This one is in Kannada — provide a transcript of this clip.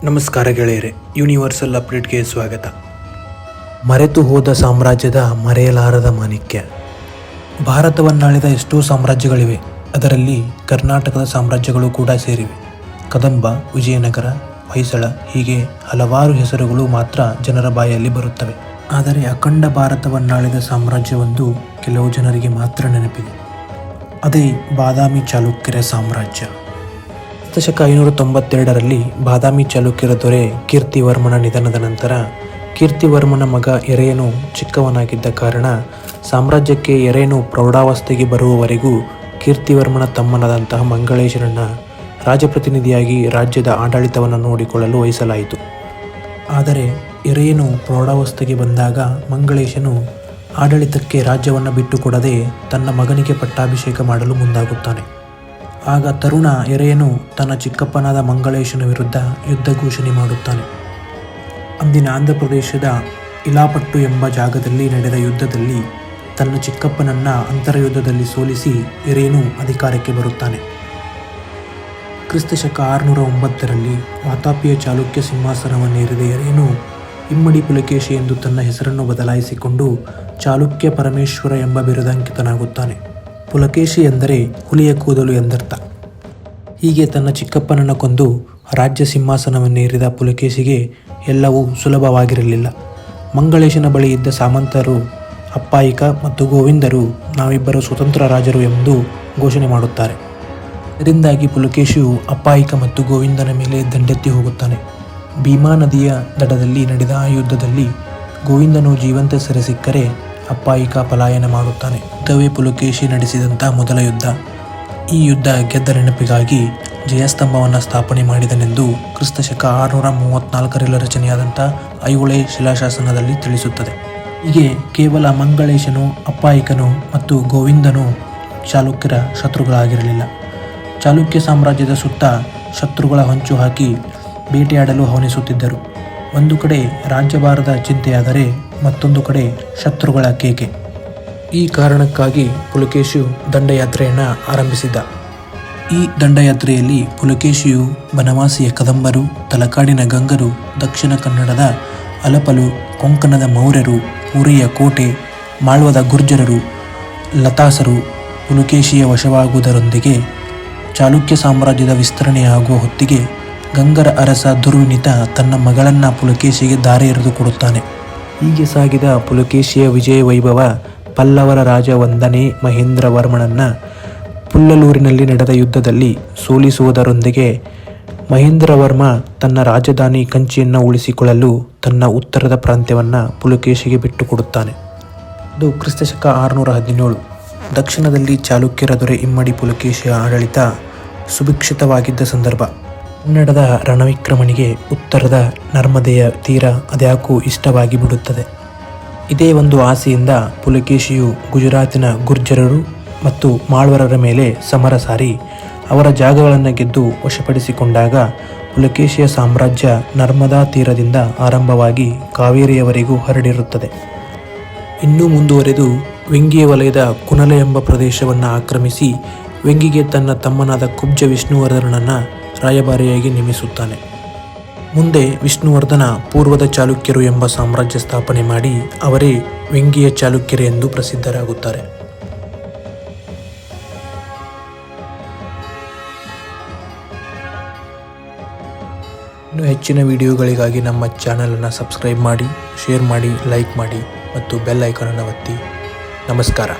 ನಮಸ್ಕಾರ ಗೆಳೆಯರೆ, ಯೂನಿವರ್ಸಲ್ ಅಪ್ಡೇಟ್ಗೆ ಸ್ವಾಗತ. ಮರೆತು ಹೋದ ಸಾಮ್ರಾಜ್ಯದ ಮರೆಯಲಾರದ ಮಾಣಿಕ್ಯ. ಭಾರತವನ್ನಾಳಿದ ಎಷ್ಟೋ ಸಾಮ್ರಾಜ್ಯಗಳಿವೆ. ಅದರಲ್ಲಿ ಕರ್ನಾಟಕದ ಸಾಮ್ರಾಜ್ಯಗಳು ಕೂಡ ಸೇರಿವೆ. ಕದಂಬ, ವಿಜಯನಗರ, ಹೊಯ್ಸಳ, ಹೀಗೆ ಹಲವಾರು ಹೆಸರುಗಳು ಮಾತ್ರ ಜನರ ಬಾಯಲ್ಲಿ ಬರುತ್ತವೆ. ಆದರೆ ಅಖಂಡ ಭಾರತವನ್ನಾಳಿದ ಸಾಮ್ರಾಜ್ಯವೊಂದು ಕೆಲವು ಜನರಿಗೆ ಮಾತ್ರ ನೆನಪಿದೆ. ಅದೇ ಬಾದಾಮಿ ಚಾಲುಕ್ಯರ ಸಾಮ್ರಾಜ್ಯ. ಕ್ರಿಸ್ತಶಕ 592ರಲ್ಲಿ ಬಾದಾಮಿ ಚಾಲುಕ್ಯರ ದೊರೆ ಕೀರ್ತಿವರ್ಮನ ನಿಧನದ ನಂತರ ಕೀರ್ತಿವರ್ಮನ ಮಗ ಎರೆಯನು ಚಿಕ್ಕವನಾಗಿದ್ದ ಕಾರಣ ಸಾಮ್ರಾಜ್ಯಕ್ಕೆ ಎರೆಯನು ಪ್ರೌಢಾವಸ್ಥೆಗೆ ಬರುವವರೆಗೂ ಕೀರ್ತಿವರ್ಮನ ತಮ್ಮನಾದಂತಹ ಮಂಗಳೇಶನನ್ನು ರಾಜಪ್ರತಿನಿಧಿಯಾಗಿ ರಾಜ್ಯದ ಆಡಳಿತವನ್ನು ನೋಡಿಕೊಳ್ಳಲು ವಹಿಸಲಾಯಿತು. ಆದರೆ ಎರೆಯನು ಪ್ರೌಢಾವಸ್ಥೆಗೆ ಬಂದಾಗ ಮಂಗಳೇಶನು ಆಡಳಿತಕ್ಕೆ ರಾಜ್ಯವನ್ನು ಬಿಟ್ಟುಕೊಡದೆ ತನ್ನ ಮಗನಿಗೆ ಪಟ್ಟಾಭಿಷೇಕ ಮಾಡಲು ಮುಂದಾಗುತ್ತಾನೆ. ಆಗ ತರುಣ ಎರೆಯನು ತನ್ನ ಚಿಕ್ಕಪ್ಪನಾದ ಮಂಗಳೇಶನ ವಿರುದ್ಧ ಯುದ್ಧ ಘೋಷಣೆ ಮಾಡುತ್ತಾನೆ. ಅಂದಿನ ಆಂಧ್ರಪ್ರದೇಶದ ಇಲಾಪಟ್ಟು ಎಂಬ ಜಾಗದಲ್ಲಿ ನಡೆದ ಯುದ್ಧದಲ್ಲಿ ತನ್ನ ಚಿಕ್ಕಪ್ಪನನ್ನು ಅಂತರಯುದ್ಧದಲ್ಲಿ ಸೋಲಿಸಿ ಎರೆಯನು ಅಧಿಕಾರಕ್ಕೆ ಬರುತ್ತಾನೆ. ಕ್ರಿಸ್ತಶಕ 609ರಲ್ಲಿ ವಾತಾಪಿಯ ಚಾಲುಕ್ಯ ಸಿಂಹಾಸನವನ್ನೇರಿದ ಎರೆಯನು ಇಮ್ಮಡಿ ಪುಲಕೇಶಿ ಎಂದು ತನ್ನ ಹೆಸರನ್ನು ಬದಲಾಯಿಸಿಕೊಂಡು ಚಾಲುಕ್ಯ ಪರಮೇಶ್ವರ ಎಂಬ ಬಿರುದಾಂಕಿತನಾಗುತ್ತಾನೆ. ಪುಲಕೇಶಿ ಎಂದರೆ ಹುಲಿಯ ಕೂದಲು ಎಂದರ್ಥ. ಹೀಗೆ ತನ್ನ ಚಿಕ್ಕಪ್ಪನನ್ನು ಕೊಂದು ರಾಜ್ಯ ಸಿಂಹಾಸನವನ್ನೇರಿದ ಪುಲಕೇಶಿಗೆ ಎಲ್ಲವೂ ಸುಲಭವಾಗಿರಲಿಲ್ಲ. ಮಂಗಳೇಶನ ಬಳಿ ಇದ್ದ ಸಾಮಂತರು ಅಪ್ಪಾಯಿಕ ಮತ್ತು ಗೋವಿಂದರು ನಾವಿಬ್ಬರು ಸ್ವತಂತ್ರ ರಾಜರು ಎಂದು ಘೋಷಣೆ ಮಾಡುತ್ತಾರೆ. ಇದರಿಂದಾಗಿ ಪುಲಕೇಶಿಯು ಅಪ್ಪಾಯಿಕ ಮತ್ತು ಗೋವಿಂದನ ಮೇಲೆ ದಂಡೆತ್ತಿ ಹೋಗುತ್ತಾನೆ. ಭೀಮಾ ನದಿಯ ದಡದಲ್ಲಿ ನಡೆದ ಆ ಯುದ್ಧದಲ್ಲಿ ಗೋವಿಂದನು ಜೀವಂತ ಸೆರೆ ಸಿಕ್ಕರೆ ಅಪ್ಪಾಯಿಕ ಪಲಾಯನ ಮಾಡುತ್ತಾನೆ. ಯುದ್ಧವೇ ಪುಲಕೇಶಿ ನಡೆಸಿದಂಥ ಮೊದಲ ಯುದ್ಧ. ಈ ಯುದ್ಧ ಗೆದ್ದ ನೆನಪಿಗಾಗಿ ಜಯಸ್ತಂಭವನ್ನು ಸ್ಥಾಪನೆ ಮಾಡಿದನೆಂದು ಕ್ರಿಸ್ತಶಕ 634ರಲ್ಲಿ ರಚನೆಯಾದಂಥ ಐಹೊಳೆ ಶಿಲಾಶಾಸನದಲ್ಲಿ ತಿಳಿಸುತ್ತದೆ. ಹೀಗೆ ಕೇವಲ ಮಂಗಳೇಶನು, ಅಪ್ಪಾಯಿಕನು ಮತ್ತು ಗೋವಿಂದನು ಚಾಲುಕ್ಯರ ಶತ್ರುಗಳಾಗಿರಲಿಲ್ಲ. ಚಾಲುಕ್ಯ ಸಾಮ್ರಾಜ್ಯದ ಸುತ್ತ ಶತ್ರುಗಳ ಹೊಂಚು ಹಾಕಿ ಬೇಟೆಯಾಡಲು ಹವಣಿಸುತ್ತಿದ್ದರು. ಒಂದು ಕಡೆ ರಾಜ್ಯಭಾರದ ಚಿಂತೆಯಾದರೆ ಮತ್ತೊಂದು ಕಡೆ ಶತ್ರುಗಳ ಕೇಕೆ. ಈ ಕಾರಣಕ್ಕಾಗಿ ಪುಲಕೇಶಿಯು ದಂಡಯಾತ್ರೆಯನ್ನು ಆರಂಭಿಸಿದ್ದ. ಈ ದಂಡಯಾತ್ರೆಯಲ್ಲಿ ಪುಲಕೇಶಿಯು ಬನವಾಸಿಯ ಕದಂಬರು, ತಲಕಾಡಿನ ಗಂಗರು, ದಕ್ಷಿಣ ಕನ್ನಡದ ಅಲಪಲು, ಕೊಂಕಣದ ಮೌರ್ಯರು, ಪುರಿಯ ಕೋಟೆ, ಮಾಳ್ವದ ಗುರ್ಜರರು, ಲತಾಸರು ಪುಲಕೇಶಿಯ ವಶವಾಗುವುದರೊಂದಿಗೆ ಚಾಲುಕ್ಯ ಸಾಮ್ರಾಜ್ಯದ ವಿಸ್ತರಣೆಯಾಗುವ ಹೊತ್ತಿಗೆ ಗಂಗರ ಅರಸ ದುರ್ವಿನಿತ ತನ್ನ ಮಗಳನ್ನು ಪುಲಕೇಶಿಗೆ ದಾರೆ ಎರೆದು ಕೊಡುತ್ತಾನೆ. ಹೀಗೆ ಸಾಗಿದ ಪುಲಕೇಶಿಯ ವಿಜಯ ವೈಭವ ಪಲ್ಲವರ ರಾಜ 1ನೇ ಮಹೇಂದ್ರವರ್ಮನನ್ನು ಪುಲ್ಲಲೂರಿನಲ್ಲಿ ನಡೆದ ಯುದ್ಧದಲ್ಲಿ ಸೋಲಿಸುವುದರೊಂದಿಗೆ ಮಹೇಂದ್ರವರ್ಮ ತನ್ನ ರಾಜಧಾನಿ ಕಂಚಿಯನ್ನು ಉಳಿಸಿಕೊಳ್ಳಲು ತನ್ನ ಉತ್ತರದ ಪ್ರಾಂತ್ಯವನ್ನು ಪುಲಕೇಶಿಗೆ ಬಿಟ್ಟುಕೊಡುತ್ತಾನೆ. ಇದು ಕ್ರಿಸ್ತಶಕ 617. ದಕ್ಷಿಣದಲ್ಲಿ ಚಾಲುಕ್ಯರ ದೊರೆ ಇಮ್ಮಡಿ ಪುಲಕೇಶಿಯ ಆಡಳಿತ ಸುಭಿಕ್ಷಿತವಾಗಿದ್ದ ಸಂದರ್ಭ. ಕನ್ನಡದ ರಣವಿಕ್ರಮನಿಗೆ ಉತ್ತರದ ನರ್ಮದೆಯ ತೀರ ಅದ್ಯಾಕೂ ಇಷ್ಟವಾಗಿ ಬಿಡುತ್ತದೆ. ಇದೇ ಒಂದು ಆಸೆಯಿಂದ ಪುಲಕೇಶಿಯು ಗುಜರಾತಿನ ಗುರ್ಜರರು ಮತ್ತು ಮಾಳ್ವರರ ಮೇಲೆ ಸಮರ ಸಾರಿ ಅವರ ಜಾಗಗಳನ್ನು ಗೆದ್ದು ವಶಪಡಿಸಿಕೊಂಡಾಗ ಪುಲಕೇಶಿಯ ಸಾಮ್ರಾಜ್ಯ ನರ್ಮದಾ ತೀರದಿಂದ ಆರಂಭವಾಗಿ ಕಾವೇರಿಯವರೆಗೂ ಹರಡಿರುತ್ತದೆ. ಇನ್ನೂ ಮುಂದುವರೆದು ವೆಂಗಿಯ ವಲಯದ ಕುನಲೆ ಎಂಬ ಪ್ರದೇಶವನ್ನು ಆಕ್ರಮಿಸಿ ವೆಂಗಿಗೆ ತನ್ನ ತಮ್ಮನಾದ ಕುಬ್ಜ ವಿಷ್ಣುವರ್ಧನನನ್ನು ರಾಯಭಾರಿಯಾಗಿ ನೇಮಿಸುತ್ತಾನೆ. ಮುಂದೆ ವಿಷ್ಣುವರ್ಧನ ಪೂರ್ವದ ಚಾಲುಕ್ಯರು ಎಂಬ ಸಾಮ್ರಾಜ್ಯ ಸ್ಥಾಪನೆ ಮಾಡಿ ಅವರೇ ವೆಂಗಿಯ ಚಾಲುಕ್ಯರು ಎಂದು ಪ್ರಸಿದ್ಧರಾಗುತ್ತಾರೆ. ಇನ್ನು ಹೆಚ್ಚಿನ ವಿಡಿಯೋಗಳಿಗಾಗಿ ನಮ್ಮ ಚಾನಲನ್ನು ಸಬ್ಸ್ಕ್ರೈಬ್ ಮಾಡಿ, ಶೇರ್ ಮಾಡಿ, ಲೈಕ್ ಮಾಡಿ ಮತ್ತು ಬೆಲ್ ಐಕಾನನ್ನು ಒತ್ತಿ. ನಮಸ್ಕಾರ.